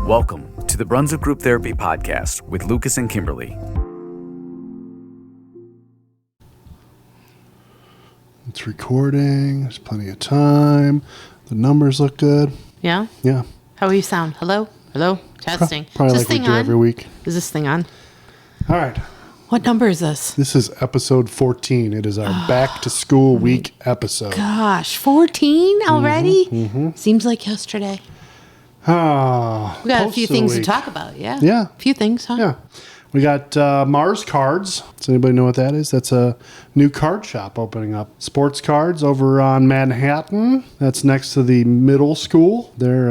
Welcome to the Brunswick Group Therapy Podcast with Lucas and Kimberlee. It's recording. There's plenty of time. The numbers look good. Yeah? Yeah. How do you sound? Hello? Hello? Testing. Probably Is this like we thing do on? every week. Is this thing on? All right. What number is this? This is episode 14. It is our back to school week episode. Gosh, 14 already? Seems like yesterday. Ah, We got a post few of the things to week. talk about, yeah. Yeah. A few things, huh? Yeah. We got Mars Cards. Does anybody know what that is? That's a new card shop opening up. Sports Cards over on Manhattan. That's next to the middle school. They're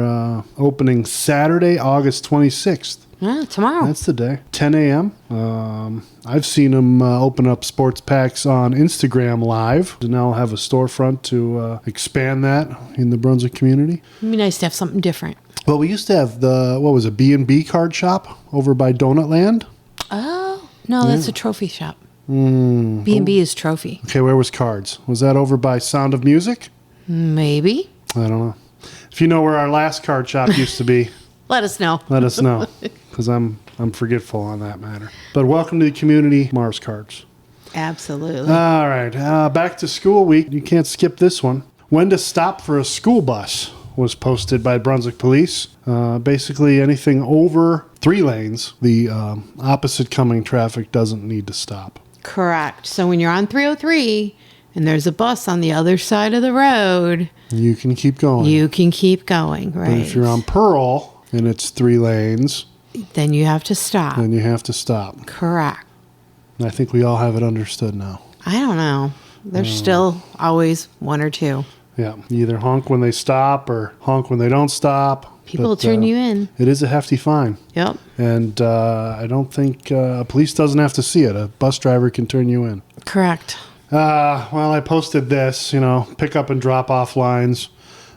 opening Saturday, August 26th. Yeah, tomorrow. That's the day. 10 a.m. I've seen them open up sports packs on Instagram Live. And now I'll have a storefront to expand that in the Brunswick community. It'd be nice to have something different. Well, we used to have the, B&B card shop over by Donut Land. Oh, no, that's a trophy shop. B&B is trophy. Okay, where was Cards? Was that over by Sound of Music? Maybe. I don't know. If you know where our last card shop used to be, Let us know. let us know, because I'm forgetful on that matter. But welcome to the community, Mars Cards. Absolutely. All right, back to school week. You can't skip this one. When to stop for a school bus was posted by Brunswick Police. Basically, anything over 3 lanes, the opposite coming traffic doesn't need to stop. Correct. So when you're on 303 and there's a bus on the other side of the road, You can keep going. you can keep going, right? But if you're on Pearl and it's 3 lanes, then you have to stop. then you have to stop. Correct. I think we all have it understood now. I don't know. There's still always 1 or 2. Yeah, you either honk when they stop or honk when they don't stop. People will turn you in. It is a hefty fine. Yep. And I don't think police doesn't have to see it. A bus driver can turn you in. Correct. Well, I posted this, pick up and drop off lines.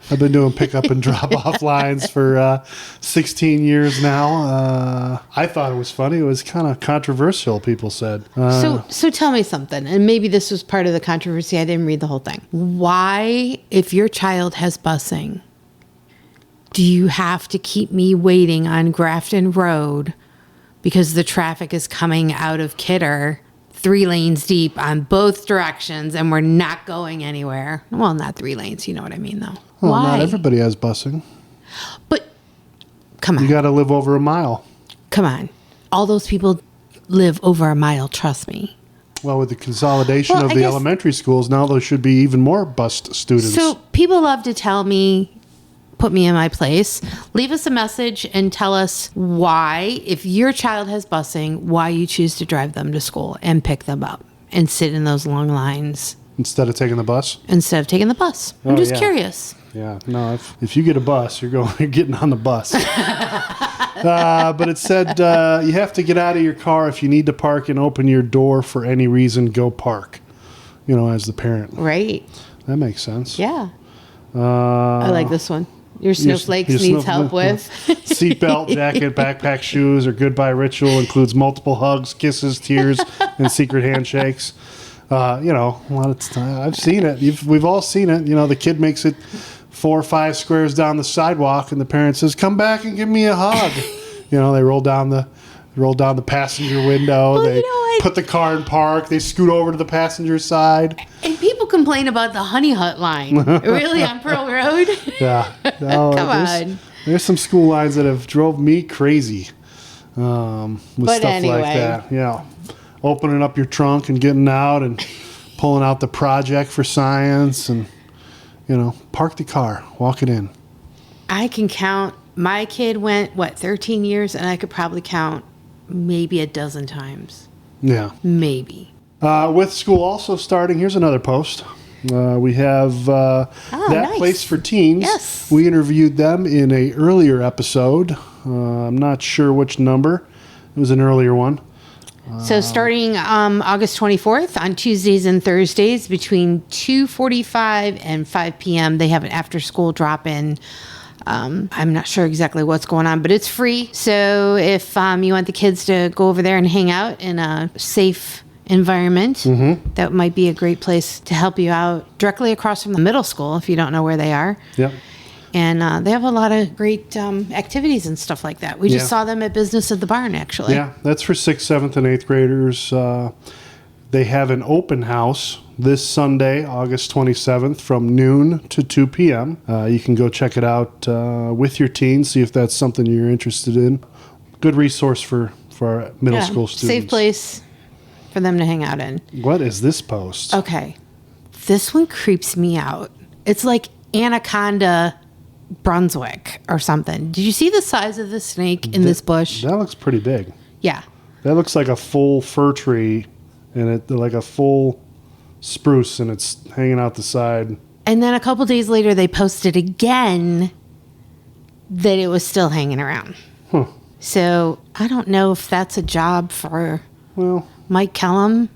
I've been doing pick up and drop off lines for 16 years now. I thought it was funny. It was kind of controversial, people said. So tell me something, and maybe this was part of the controversy. I didn't read the whole thing. Why, if your child has busing, do you have to keep me waiting on Grafton Road because the traffic is coming out of Kidder 3 lanes deep on both directions and we're not going anywhere? Well, not 3 lanes, you know what I mean, though. Well, Why? not everybody has busing. But come on. You got to live over a mile. Come on. All those people live over a mile, trust me. Well, with the consolidation Well, of I the guess- elementary schools, now there should be even more bus students. So people love to tell me, put me in my place. Leave us a message and tell us why, if your child has busing, why you choose to drive them to school and pick them up and sit in those long lines Instead of taking the bus? instead of taking the bus. I'm Oh, just yeah. curious. Yeah, no, if you get a bus, you're getting on the bus. But it said you have to get out of your car if you need to park and open your door for any reason, go park, as the parent. Right. That makes sense. Yeah. I like this one. Your snowflakes needs help with. Seatbelt, jacket, backpack, shoes, or goodbye ritual includes multiple hugs, kisses, tears, and secret handshakes. A lot of time. I've seen it. We've all seen it. The kid makes it 4 or 5 squares down the sidewalk, and the parent says, "Come back and give me a hug." They roll down the passenger window. Well, they put the car in park. They scoot over to the passenger side. And people complain about the Honey Hut line. Really, on Pearl Road? Yeah. No, Come on. There's some school lines that have drove me crazy with But stuff anyway. like that. Yeah. Opening up your trunk and getting out and pulling out the project for science and, park the car, walk it in. I can count. My kid went, 13 years? And I could probably count maybe a dozen times. Yeah. Maybe. With school also starting, here's another post. We have That nice. Place for Teens. Yes. We interviewed them in a earlier episode. I'm not sure which number. It was an earlier one. So starting August 24th, on Tuesdays and Thursdays between 2:45 and 5 p.m., they have an after-school drop-in. I'm not sure exactly what's going on, but it's free. So if you want the kids to go over there and hang out in a safe environment, that might be a great place to help you out. Directly across from the middle school, if you don't know where they are. Yep. And they have a lot of great activities and stuff like that. We just saw them at Business at the Barn, actually. Yeah, that's for 6th, 7th, and 8th graders. They have an open house this Sunday, August 27th, from noon to 2 p.m. You can go check it out with your teens, see if that's something you're interested in. Good resource for our middle school students. Safe place for them to hang out in. What is this post? Okay. This one creeps me out. It's like Anaconda Brunswick or something. Did you see the size of the snake in this bush? That looks pretty big. Yeah. That looks like a full fir tree, and it like a full spruce, and it's hanging out the side. And then a couple days later, they posted again that it was still hanging around. Huh. So I don't know if that's a job for Well, Mike Kellum.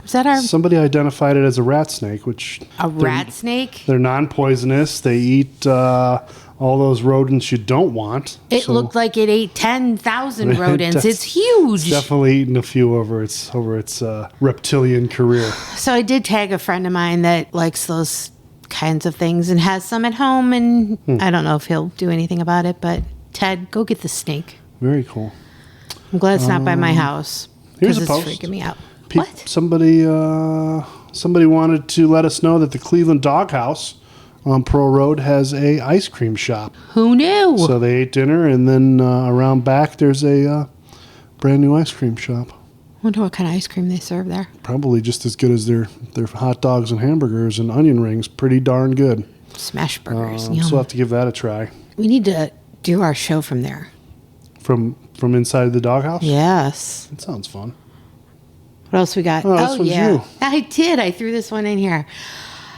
Is that our somebody identified it as a rat snake, which rat snake? they're non-poisonous. They eat all those rodents you don't want. It looked like it ate 10,000 rodents. It's huge. It's definitely eaten a few over its reptilian career. So I did tag a friend of mine that likes those kinds of things and has some at home, and I don't know if he'll do anything about it, but Ted, go get the snake. Very cool. I'm glad it's not by my house. Here's because a it's post. freaking me out. What? Somebody wanted to let us know that the Cleveland Doghouse on Pearl Road has a ice cream shop. Who knew? So they ate dinner, and then around back there's a brand new ice cream shop. Wonder what kind of ice cream they serve there. Probably just as good as their hot dogs and hamburgers and onion rings. Pretty darn good. Smash burgers. So we'll have to give that a try. We need to do our show from there. From inside the doghouse? Yes. That sounds fun. What else we got? Oh, this one's yeah. you. I did. I threw this one in here.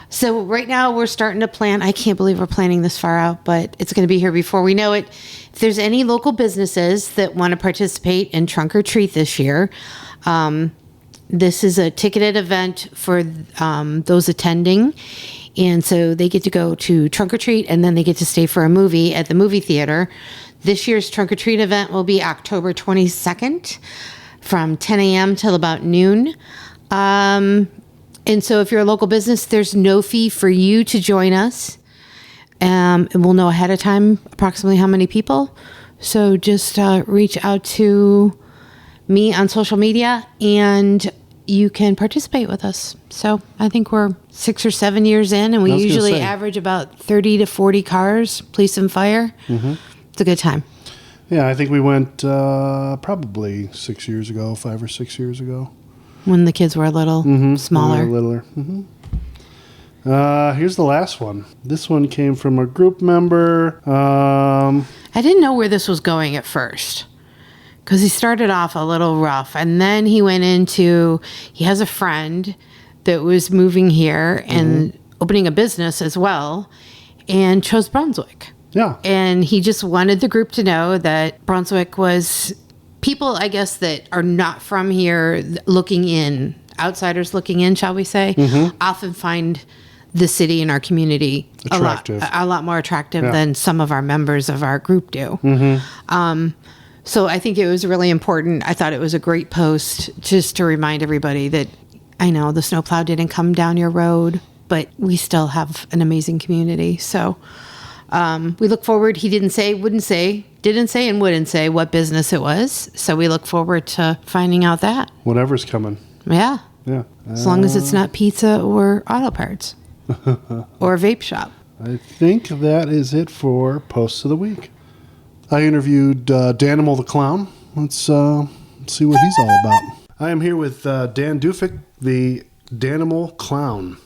So right now we're starting to plan. I can't believe we're planning this far out, but it's going to be here before we know it. If there's any local businesses that want to participate in Trunk or Treat this year, this is a ticketed event for those attending. And so they get to go to Trunk or Treat, and then they get to stay for a movie at the movie theater. This year's Trunk or Treat event will be October 22nd from 10 a.m. till about noon. And so if you're a local business, there's no fee for you to join us. And we'll know ahead of time approximately how many people. So just reach out to me on social media and you can participate with us. So I think we're 6 or 7 years in, and we usually average about 30 to 40 cars, police and fire. Mm-hmm. It's a good time. Yeah, I think we went probably 6 years ago, 5 or 6 years ago. When the kids were a little smaller. Littler. Mm-hmm. Here's the last one. This one came from a group member. I didn't know where this was going at first, because he started off a little rough, and then he went into, he has a friend that was moving here and opening a business as well, and chose Brunswick. Yeah. And he just wanted the group to know that Brunswick was, people, I guess, that are not from here looking in, outsiders looking in, shall we say, often find the city and our community attractive. a lot more attractive than some of our members of our group do. So I think it was really important. I thought it was a great post just to remind everybody that, I know the snowplow didn't come down your road, but we still have an amazing community. So we look forward. He didn't say, and wouldn't say what business it was. So we look forward to finding out that. Whatever's coming. Yeah. Yeah. As long as it's not pizza or auto parts or a vape shop. I think that is it for Posts of the Week. I interviewed Danimal the Clown. Let's see what he's all about. I am here with Dan Dufek, the Danimal Clown.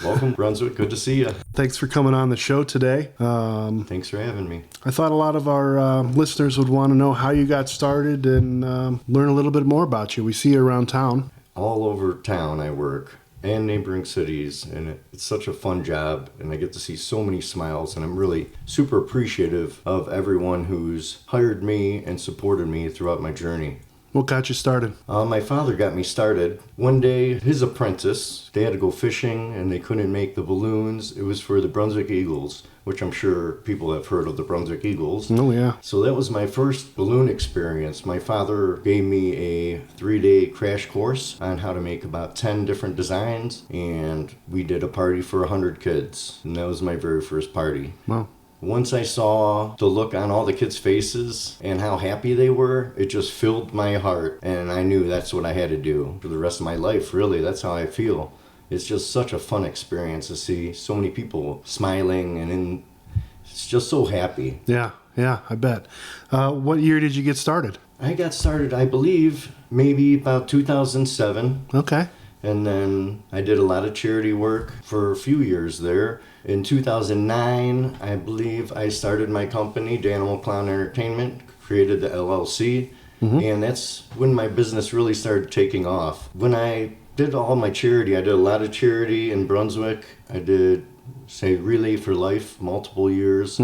Welcome, Brunswick. Good to see you. Thanks for coming on the show today. Thanks for having me. I thought a lot of our listeners would want to know how you got started and learn a little bit more about you. We see you around town. All over town I work, and neighboring cities, and it's such a fun job, and I get to see so many smiles, and I'm really super appreciative of everyone who's hired me and supported me throughout my journey. What got you started? My father got me started. One day, his apprentice, they had to go fishing, and they couldn't make the balloons. It was for the Brunswick Eagles, which I'm sure people have heard of the Brunswick Eagles. Oh, yeah. So that was my first balloon experience. My father gave me a 3-day crash course on how to make about 10 different designs, and we did a party for 100 kids, and that was my very first party. Wow. once I saw the look on all the kids' faces and how happy they were, it just filled my heart. And I knew that's what I had to do for the rest of my life, really. That's how I feel. It's just such a fun experience to see so many people smiling and it's just so happy. Yeah, I bet. What year did you get started? I got started, I believe, maybe about 2007. Okay. And then I did a lot of charity work for a few years there. In 2009, I believe I started my company, Danimal Clown Entertainment, created the LLC. And that's when my business really started taking off. When I did all my charity, I did a lot of charity in Brunswick. I did, say, Relay for Life, multiple years.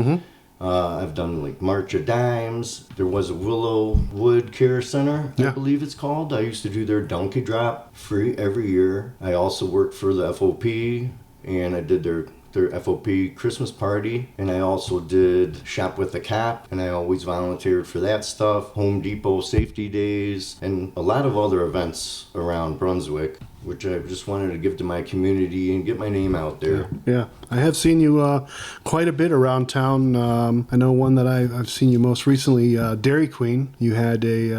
I've done like March of Dimes. There was a Willow Wood Care Center, I believe it's called. I used to do their donkey drop free every year. I also worked for the FOP, and I did their FOP Christmas party, and I also did Shop with the Cop, and I always volunteered for that stuff, Home Depot Safety Days, and a lot of other events around Brunswick, which I just wanted to give to my community and get my name out there. Yeah. I have seen you quite a bit around town. I know one that I've seen you most recently, Dairy Queen. You had a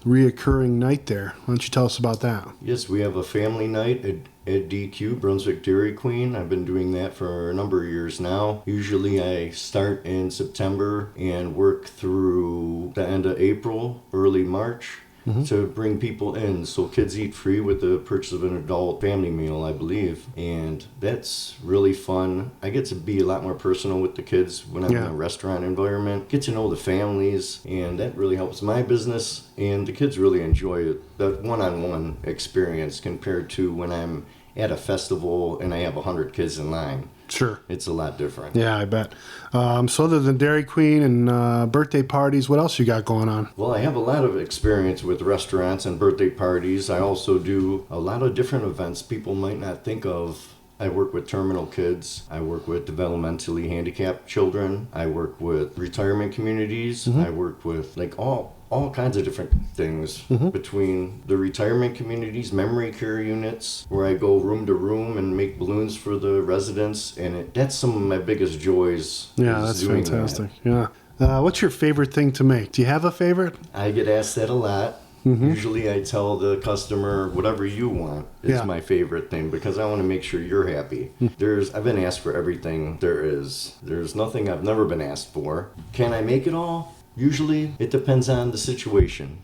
reoccurring night there. Why don't you tell us about that? Yes, we have a family night at DQ, Brunswick Dairy Queen. I've been doing that for a number of years now. Usually I start in September and work through the end of April, early March. To bring people in, so kids eat free with the purchase of an adult family meal, I believe, and that's really fun. I get to be a lot more personal with the kids when I'm in a restaurant environment, get to know the families, and that really helps my business, and the kids really enjoy it, that one-on-one experience compared to when I'm at a festival and I have 100 kids in line. Sure. It's a lot different. Yeah, I bet. So other than Dairy Queen and birthday parties, what else you got going on? Well, I have a lot of experience with restaurants and birthday parties. I also do a lot of different events people might not think of. I work with terminal kids. I work with developmentally handicapped children. I work with retirement communities. I work with like all kinds of different things between the retirement communities, memory care units, where I go room to room and make balloons for the residents, and that's some of my biggest joys. Yeah, that's fantastic. Yeah. What's your favorite thing to make? Do you have a favorite? I get asked that a lot. Usually I tell the customer, whatever you want is my favorite thing, because I want to make sure you're happy. I've been asked for everything there is. There's nothing I've never been asked for. Can I make it all? Usually it depends on the situation.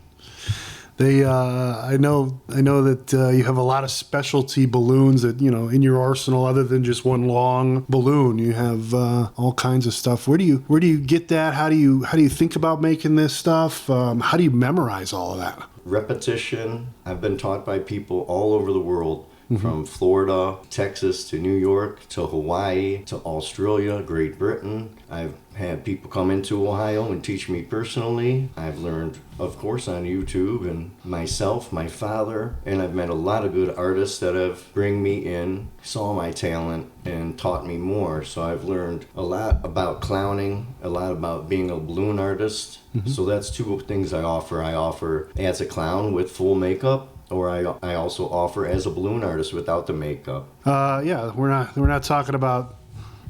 I know that you have a lot of specialty balloons that, in your arsenal, other than just one long balloon. You have all kinds of stuff. Where do you get that? How do you think about making this stuff? How do you memorize all of that? Repetition. I've been taught by people all over the world. From Florida, Texas, to New York, to Hawaii, to Australia, Great Britain. I've had people come into Ohio and teach me personally. I've learned, of course, on YouTube, and myself, my father, and I've met a lot of good artists that have bring me in, saw my talent, and taught me more. So I've learned a lot about clowning, a lot about being a balloon artist. So that's two things I offer. I offer as a clown with full makeup, or I also offer as a balloon artist without the makeup. Yeah, we're not talking about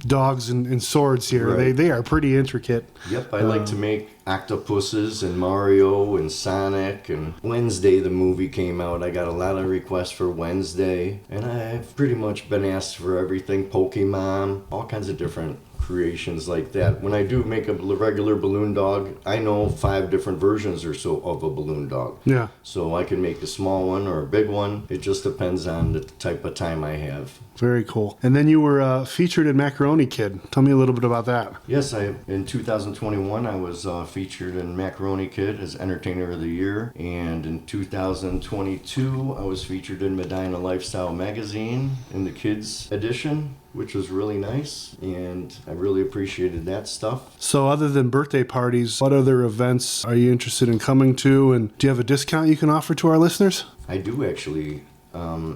dogs and swords here. Right. They are pretty intricate. Yep, I like to make octopuses and Mario and Sonic, and Wednesday the movie came out. I got a lot of requests for Wednesday, and I've pretty much been asked for everything, Pokemon, all kinds of different creations like that. When I do make a regular balloon dog, I know 5 different versions or so of a balloon dog. Yeah. So I can make a small one or a big one. It just depends on the type of time I have. Very cool. And then you were featured in Macaroni Kid. Tell me a little bit about that. Yes, in 2021 I was featured in Macaroni Kid as Entertainer of the Year, and in 2022 I was featured in Medina Lifestyle Magazine in the Kids edition, which was really nice, and I really appreciated that stuff. So other than birthday parties, what other events are you interested in coming to, and do you have a discount you can offer to our listeners? I do actually.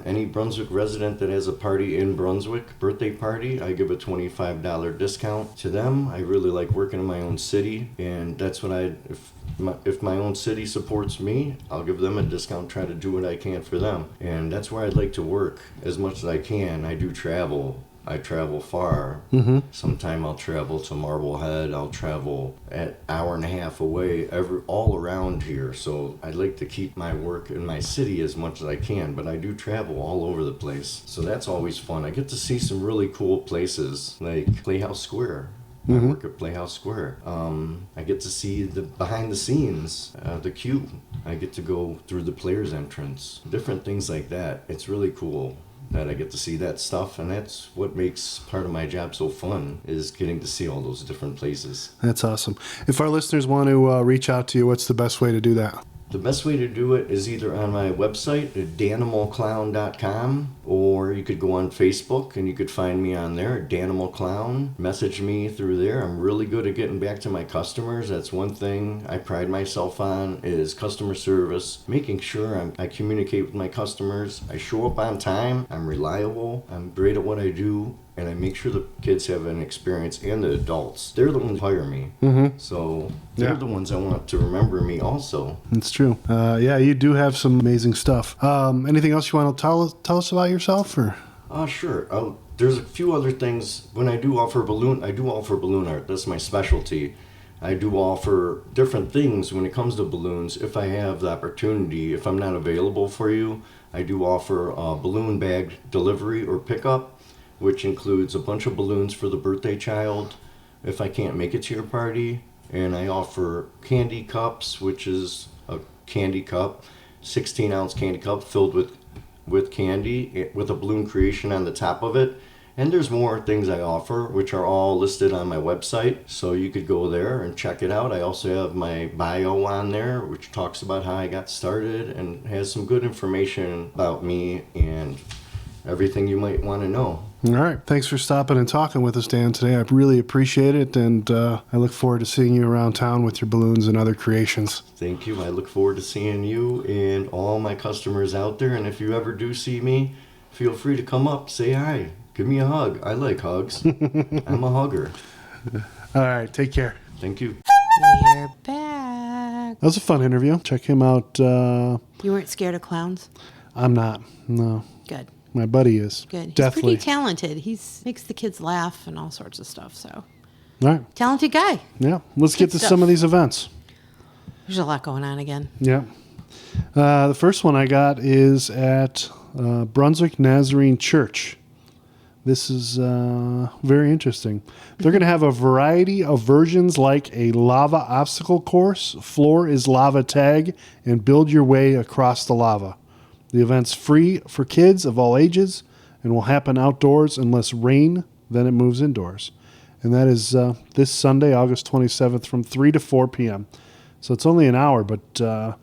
Any Brunswick resident that has a party in Brunswick, birthday party, I give a $25 discount to them. I really like working in my own city, and that's what if my own city supports me, I'll give them a discount, try to do what I can for them. And that's where I'd like to work as much as I can. I do travel I travel far. Sometime I'll travel to Marblehead. I'll travel an hour and a half away, all around here. So I like to keep my work in my city as much as I can, but I do travel all over the place. So that's always fun. I get to see some really cool places like Playhouse Square. I work at Playhouse Square. I get to see the behind the scenes, the queue. I get to go through the players entrance, different things like that. It's really cool that I get to see that stuff, and that's what makes part of my job so fun, is getting to see all those different places. That's awesome. If our listeners want to reach out to you, what's the best way to do that? The best way to do it is either on my website at danimalclown.com, or you could go on Facebook and you could find me on there, Danimal Clown. Message me through there. I'm really good at getting back to my customers. That's one thing I pride myself on, is customer service, making sure I communicate with my customers. I show up on time. I'm reliable. I'm great at what I do. And I make sure the kids have an experience, and the adults. They're the ones who hire me. So they're the ones I want to remember me also. It's true. Yeah, you do have some amazing stuff. Anything else you want to tell us about yourself? Or? Sure. There's a few other things. When I do offer balloon art. That's my specialty. I do offer different things when it comes to balloons. If I have the opportunity, if I'm not available for you, I do offer balloon bag delivery or pickup, which includes a bunch of balloons for the birthday child if I can't make it to your party. And I offer candy cups, which is a candy cup, 16-ounce candy cup filled with candy with a balloon creation on the top of it. And there's more things I offer, which are all listed on my website, so you could go there and check it out. I also have my bio on there, which talks about how I got started and has some good information about me and everything you might want to know. All right. Thanks for stopping and talking with us, Dan, today. I really appreciate it, and I look forward to seeing you around town with your balloons and other creations. Thank you. I look forward to seeing you and all my customers out there, and if you ever do see me, feel free to come up, say hi, give me a hug. I like hugs. I'm a hugger. All right. Take care. Thank you. We're back. That was a fun interview. Check him out. You weren't scared of clowns? I'm not. No. Good. My buddy is. Good. He's Definitely. pretty talented. He makes the kids laugh and all sorts of stuff. So, All right. talented guy. Yeah. Let's get to stuff. some of these events. There's a lot going on again. Yeah. The first one I got is at Brunswick Nazarene Church. This is very interesting. They're going to have a variety of versions like a lava obstacle course, floor is lava tag, and build your way across the lava. The event's free for kids of all ages and will happen outdoors unless rain, then it moves indoors. And that is this Sunday, August 27th from 3 to 4 p.m. So it's only an hour, but I've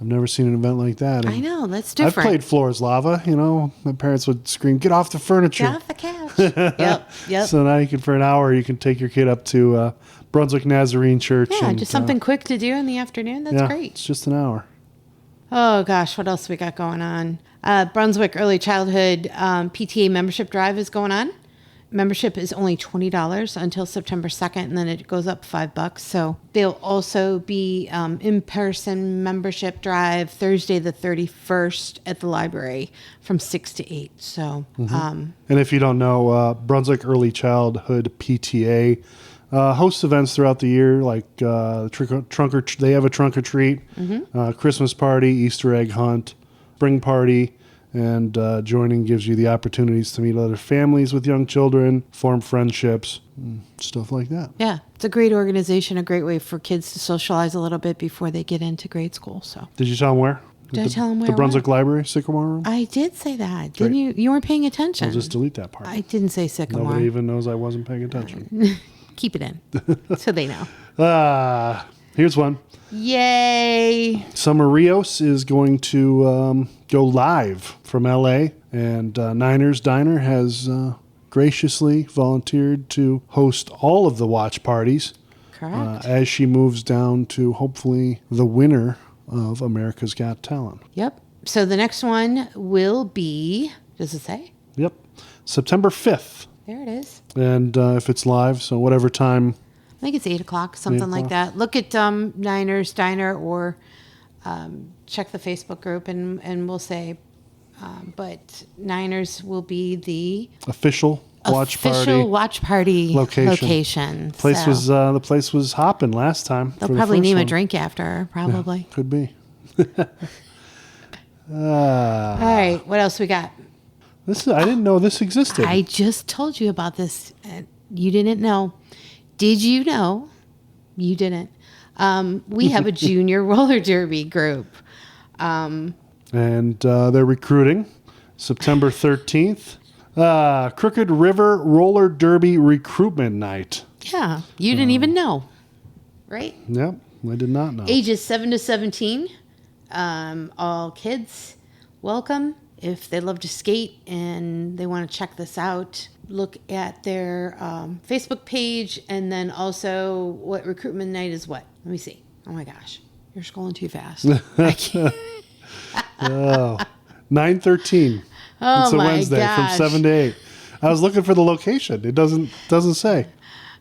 never seen an event like that. And I know, that's different. I've played floor is lava. You know, my parents would scream, "Get off the furniture." Get off the couch. Yep. So now for an hour, you can take your kid up to Brunswick Nazarene Church. Yeah, and, just something quick to do in the afternoon. That's great. It's just an hour. Oh, gosh, what else we got going on? Brunswick Early Childhood PTA membership drive is going on. Membership is only $20 until September 2nd, and then it goes up $5. So there'll also be in-person membership drive Thursday the 31st at the library from 6 to 8. So, And if you don't know, Brunswick Early Childhood PTA hosts events throughout the year, like they have a trunk or treat, Christmas party, Easter egg hunt, spring party, and joining gives you the opportunities to meet other families with young children, form friendships, stuff like that. yeah, it's a great organization, a great way for kids to socialize a little bit before they get into grade school. So, Did you tell them where? Did I tell them where? The Brunswick Library, Sycamore Room? I did say that. Didn't Right. you? You weren't paying attention. I'll just delete that part. I didn't say Sycamore. Nobody even knows I wasn't paying attention. Keep it in so they know. Here's one. Yay. Summer Rios is going to go live from LA, and Niners Diner has graciously volunteered to host all of the watch parties Correct. as she moves down to hopefully the winner of America's Got Talent. Yep. So the next one will be, does it say? Yep. September 5th. There it is. And if it's live, so whatever time. I think it's 8 o'clock, something 8 like o'clock. that. Look at Niners Diner or check the Facebook group and we'll say, but Niners will be the Official official watch party location. Place was the place was hopping last time. They'll probably name a drink after her, probably. Yeah, could be. All right, what else we got? I didn't know this existed. I just told you about this. You didn't know. Did you know? You didn't. We have a junior roller derby group. And they're recruiting September 13th. Crooked River Roller Derby Recruitment Night. Yeah, you didn't even know, right? Yep, I did not know. Ages 7 to 17. All kids welcome. If they love to skate and they want to check this out, look at their Facebook page, and then also what recruitment night is what? Let me see. Oh my gosh, you're scrolling too fast. I can't. 9/13. Oh, it's a my Wednesday gosh. from 7 to 8. I was looking for the location. It doesn't say.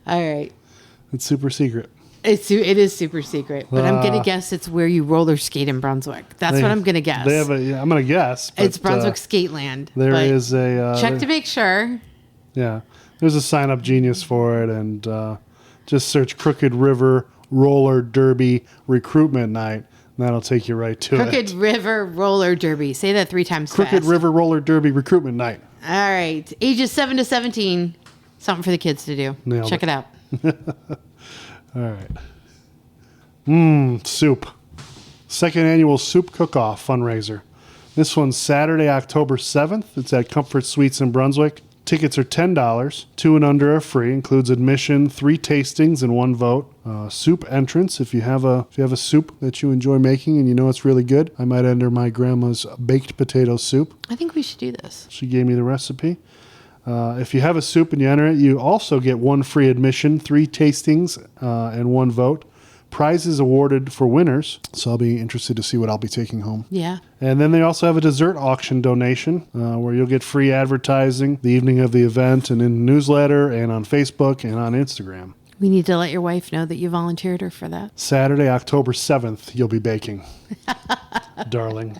All right. It's super secret. It is super secret, but I'm gonna guess it's where you roller skate in Brunswick. That's what I'm gonna guess. I'm gonna guess. But, it's Brunswick Skateland. There is a check to make sure. Yeah, there's a sign up genius for it, and just search Crooked River Roller Derby Recruitment Night. And that'll take you right to Crooked River Roller Derby. Say that 3 times fast. Crooked River Roller Derby Recruitment Night. All right. Ages 7 to 17. Something for the kids to do. Check it out. All right. Soup. Second annual soup cook-off fundraiser. This one's Saturday, October 7th. It's at Comfort Suites in Brunswick. Tickets are $10. 2 and under are free. Includes admission, 3 tastings, and 1 vote. Soup entrance. If you have a soup that you enjoy making and you know it's really good, I might enter my grandma's baked potato soup. I think we should do this. She gave me the recipe. If you have a soup and you enter it, you also get 1 free admission, 3 tastings, and 1 vote. Prizes awarded for winners, so I'll be interested to see what I'll be taking home. Yeah. And then they also have a dessert auction donation where you'll get free advertising the evening of the event and in the newsletter and on Facebook and on Instagram. We need to let your wife know that you volunteered her for that. Saturday, October 7th, you'll be baking. Darling.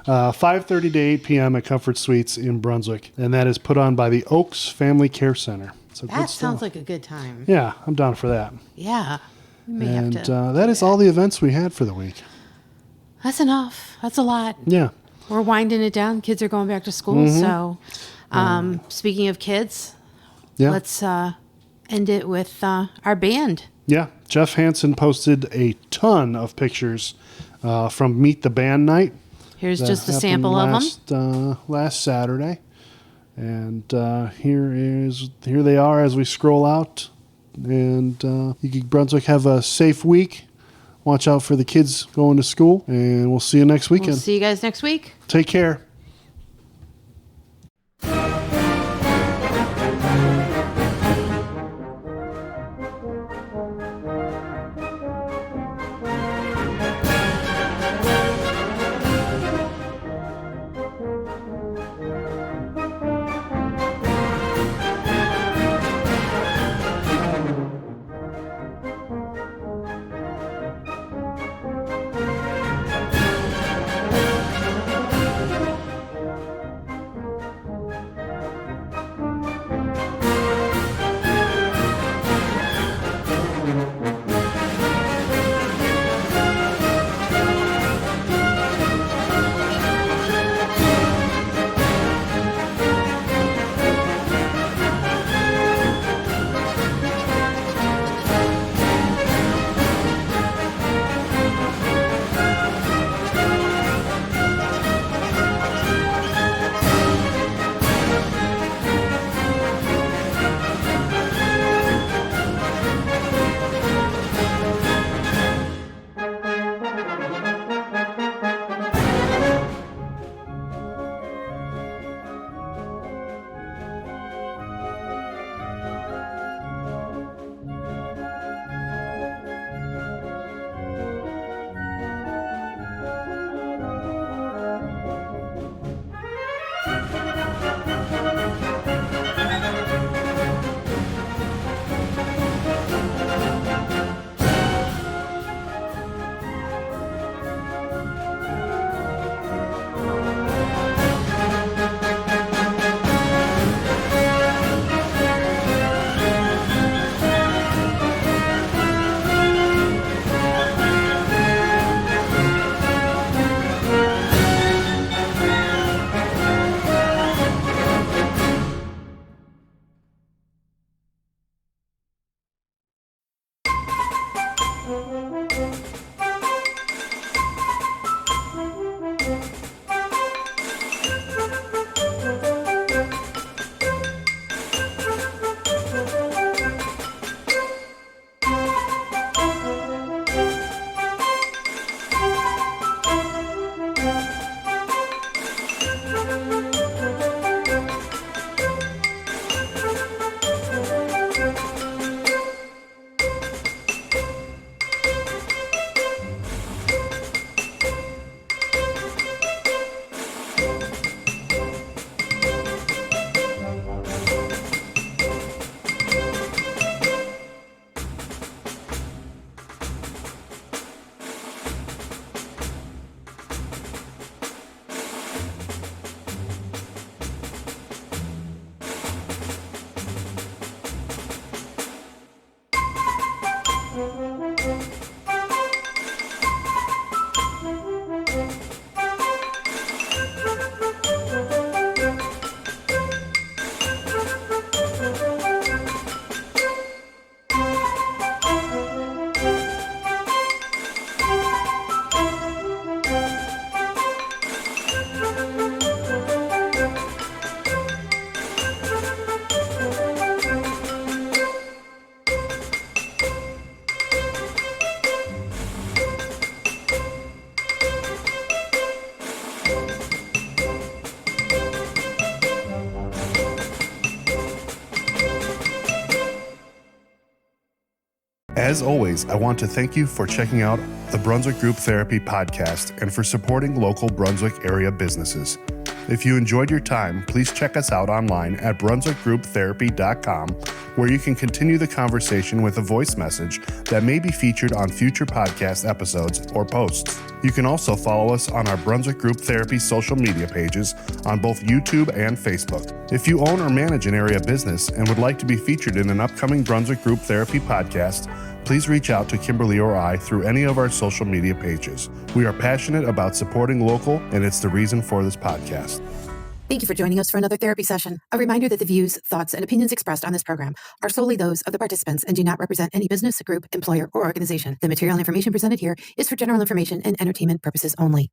5:30 to 8 p.m. at Comfort Suites in Brunswick. And that is put on by the Oaks Family Care Center. So that sounds like a good time. Yeah, I'm down for that. Yeah. We may And have to that is all the events we had for the week. That's enough. That's a lot. Yeah. We're winding it down. Kids are going back to school. So speaking of kids, let's end it with our band. Yeah. Jeff Hansen posted a ton of pictures from Meet the Band Night. Here's just a sample of them. Last Saturday. And here they are as we scroll out. And Brunswick, have a safe week. Watch out for the kids going to school. And we'll see you next weekend. We'll see you guys next week. Take care. As always, I want to thank you for checking out the Brunswick Group Therapy podcast and for supporting local Brunswick area businesses. If you enjoyed your time, please check us out online at brunswickgrouptherapy.com, where you can continue the conversation with a voice message that may be featured on future podcast episodes or posts. You can also follow us on our Brunswick Group Therapy social media pages on both YouTube and Facebook. If you own or manage an area business and would like to be featured in an upcoming Brunswick Group Therapy podcast, please reach out to Kimberlee or I through any of our social media pages. We are passionate about supporting local, and it's the reason for this podcast. Thank you for joining us for another therapy session. A reminder that the views, thoughts, and opinions expressed on this program are solely those of the participants and do not represent any business, group, employer, or organization. The material and information presented here is for general information and entertainment purposes only.